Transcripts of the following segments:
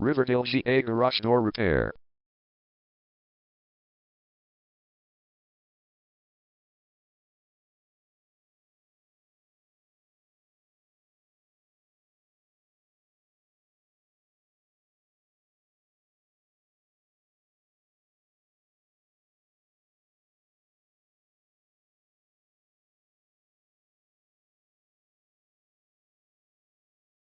Riverdale GA Garage Door Repair.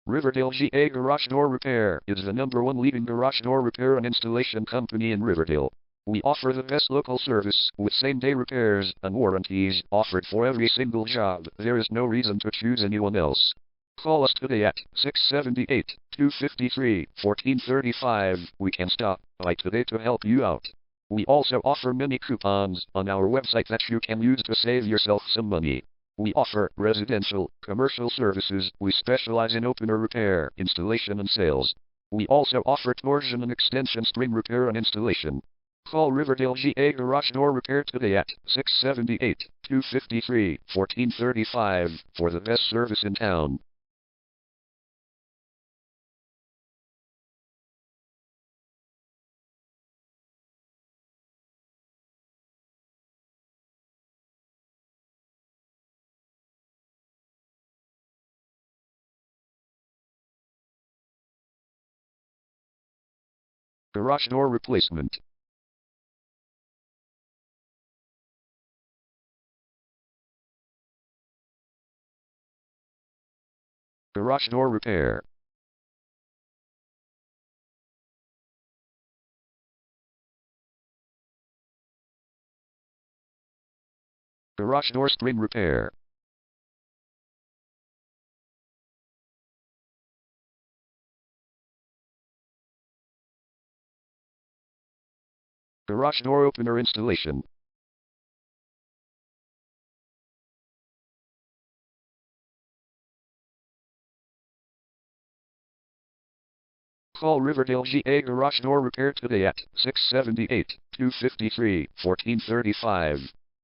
Riverdale GA Garage Door Repair is the #1 leading garage door repair and installation company in Riverdale. We offer the best local service with same-day repairs and warranties offered for every single job. There is no reason to choose anyone else. Call us today at 678-253-1435. We can stop by today to help you out. We also offer many coupons on our website that you can use to save yourself some money. We offer residential, commercial services. We specialize in opener repair, installation and sales. We also offer torsion and extension string repair and installation. Call Riverdale GA Garage Door Repair today at 678-253-1435 for the best service in town. Garage door replacement. Garage door repair. Garage door string repair. Garage door opener installation. Call Riverdale GA Garage Door Repair today at 678-253-1435.